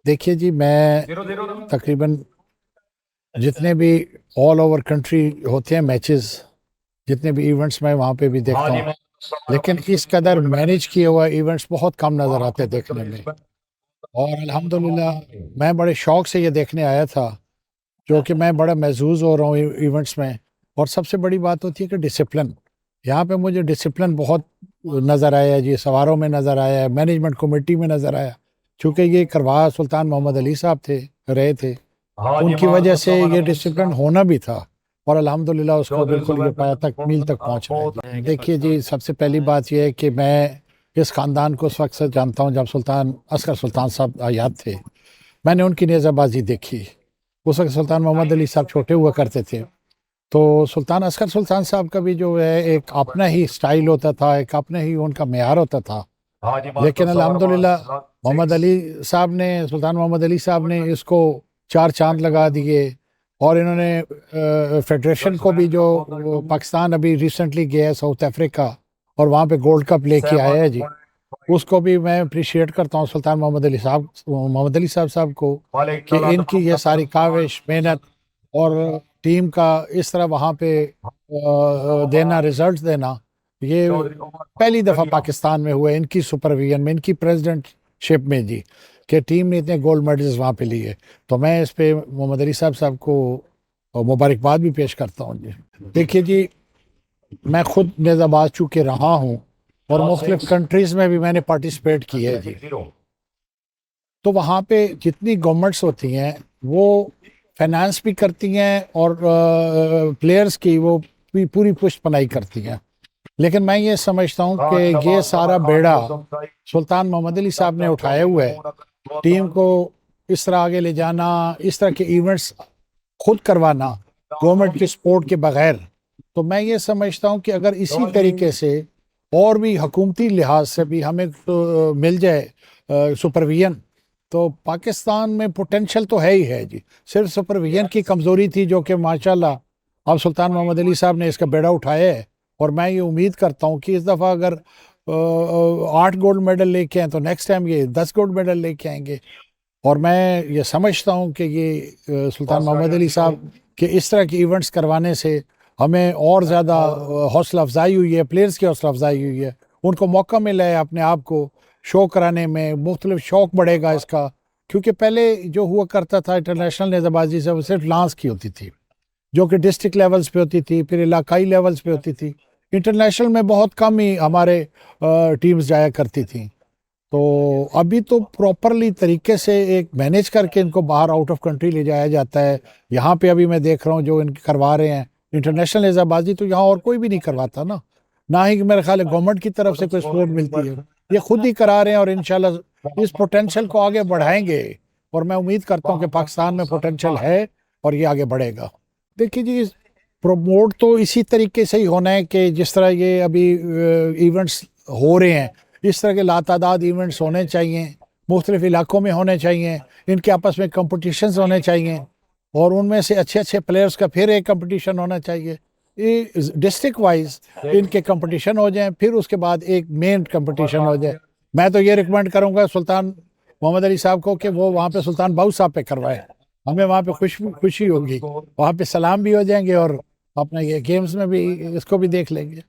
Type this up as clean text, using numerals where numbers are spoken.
دیکھیے جی، میں تقریباً جتنے بھی آل اوور کنٹری ہوتے ہیں میچز، جتنے بھی ایونٹس میں وہاں پہ بھی دیکھتا ہوں، لیکن اس قدر مینیج کیے ہوا ایونٹس بہت کم نظر آتے دیکھنے میں. اور الحمدللہ میں بڑے شوق سے یہ دیکھنے آیا تھا، جو کہ میں بڑا محظوظ ہو رہا ہوں ایونٹس میں. اور سب سے بڑی بات ہوتی ہے کہ ڈسپلن، یہاں پہ مجھے ڈسپلن بہت نظر آیا جی. سواروں میں نظر آیا، مینجمنٹ کمیٹی میں نظر آیا، چونکہ یہ کروا سلطان محمد علی صاحب رہے تھے، ان کی وجہ سے یہ ڈسپلن ہونا بھی تھا. اور الحمدللہ اس کو بالکل یہ پایا تک پہنچ رہا ہے. دیکھیے جی، سب سے پہلی بات یہ ہے کہ میں اس خاندان کو اس وقت سے جانتا ہوں جب سلطان عسکر سلطان صاحب آیات تھے. میں نے ان کی نیزہ بازی دیکھی. اس وقت سلطان محمد علی صاحب چھوٹے ہوا کرتے تھے، تو سلطان عسکر سلطان صاحب کا بھی جو ہے ایک اپنا ہی سٹائل ہوتا تھا، ایک اپنا ہی ان کا معیار ہوتا تھا. لیکن الحمدللہ محمد علی صاحب نے، سلطان محمد علی صاحب نے اس کو 4 چاند لگا دیے. اور انہوں نے فیڈریشن کو بھی، جو پاکستان ابھی ریسنٹلی گیا ہے ساؤتھ افریقہ اور وہاں پہ گولڈ کپ لے کے آیا ہے جی، اس کو بھی میں اپریشیٹ کرتا ہوں سلطان محمد علی صاحب کو، کہ ان کی یہ ساری کاوش، محنت اور ٹیم کا اس طرح وہاں پہ دینا، ریزلٹ دینا، یہ پہلی دفعہ پاکستان میں ہوا ہے ان کی سپرویژن میں، ان کی پریزیڈنٹ شپ میں جی، کہ ٹیم نے اتنے گولڈ میڈلز وہاں پہ لیے. تو میں اس پہ محمد علی صاحب کو مبارکباد بھی پیش کرتا ہوں جی. دیکھیے جی، میں خود نیزہ باز چونکہ رہا ہوں اور مختلف کنٹریز میں بھی میں نے پارٹیسپیٹ کی ہے جی، تو وہاں پہ جتنی گورنمنٹس ہوتی ہیں وہ فائنانس بھی کرتی ہیں اور پلیئرز کی وہ پوری پشت پناہی کرتی ہیں. لیکن میں یہ سمجھتا ہوں کہ یہ سارا بیڑا سلطان محمد علی صاحب نے اٹھایا ہوا ہے. ٹیم کو اس طرح آگے لے جانا، اس طرح کے ایونٹس خود کروانا گورنمنٹ کی سپورٹ کے بغیر. تو میں یہ سمجھتا ہوں کہ اگر اسی طریقے سے اور بھی حکومتی لحاظ سے بھی ہمیں مل جائے سپرویژن، تو پاکستان میں پوٹینشل تو ہے ہی ہے جی. صرف سپرویژن کی کمزوری تھی، جو کہ ماشاءاللہ اب سلطان محمد علی صاحب نے اس کا بیڑا اٹھایا ہے. اور میں یہ امید کرتا ہوں کہ اس دفعہ اگر 8 گولڈ میڈل لے کے آئیں تو نیکسٹ ٹائم یہ 10 گولڈ میڈل لے کے آئیں گے. اور میں یہ سمجھتا ہوں کہ یہ سلطان محمد علی صاحب کے اس طرح کے ایونٹس کروانے سے ہمیں اور زیادہ حوصلہ افزائی ہوئی ہے، پلیئرز کی حوصلہ افزائی ہوئی ہے. ان کو موقع ملا ہے اپنے آپ کو شو کرانے میں، مختلف شوق بڑھے گا اس کا. کیونکہ پہلے جو ہوا کرتا تھا انٹرنیشنل نیزہ بازی سے، وہ صرف لانس کی ہوتی تھی، جو کہ ڈسٹرکٹ لیولز پہ ہوتی تھی، پھر علاقائی لیولز پہ ہوتی تھی. انٹرنیشنل میں بہت کم ہی ہمارے ٹیمز جایا کرتی تھیں. تو ابھی تو پراپرلی طریقے سے ایک مینیج کر کے ان کو باہر آؤٹ آف کنٹری لے جایا جاتا ہے. یہاں پہ ابھی میں دیکھ رہا ہوں جو ان کی کروا رہے ہیں انٹرنیشنل نیزہ بازی، تو یہاں اور کوئی بھی نہیں کرواتا نا، نہ ہی میرے خیال ہے گورنمنٹ کی طرف سے کوئی سپورٹ ملتی ہے. یہ خود ہی کرا رہے ہیں اور انشاءاللہ اس پوٹینشل کو آگے بڑھائیں گے. اور میں امید کرتا ہوں کہ پاکستان میں پوٹینشل ہے اور یہ آگے بڑھے گا. دیکھیے جی، پروموٹ تو اسی طریقے سے ہی ہونا ہے کہ جس طرح یہ ابھی ایونٹس ہو رہے ہیں، اس طرح کے لاتعداد ایونٹس ہونے چاہیے، مختلف علاقوں میں ہونے چاہیے. ان کے آپس میں کمپٹیشنز ہونے چاہیے، اور ان میں سے اچھے پلیئرز کا پھر ایک کمپٹیشن ہونا چاہیے. ڈسٹرکٹ وائز ان کے کمپٹیشن ہو جائیں، پھر اس کے بعد ایک مین کمپٹیشن ہو جائے. میں تو یہ ریکمینڈ کروں گا سلطان محمد علی صاحب کو کہ وہ وہاں پہ سلطان باؤ صاحب پہ کروائے. ہمیں وہاں پہ خوشی ہوگی، وہاں پہ سلام بھی ہو جائیں گے اور اپنا یہ گیمز میں بھی اس کو بھی دیکھ لیں گے.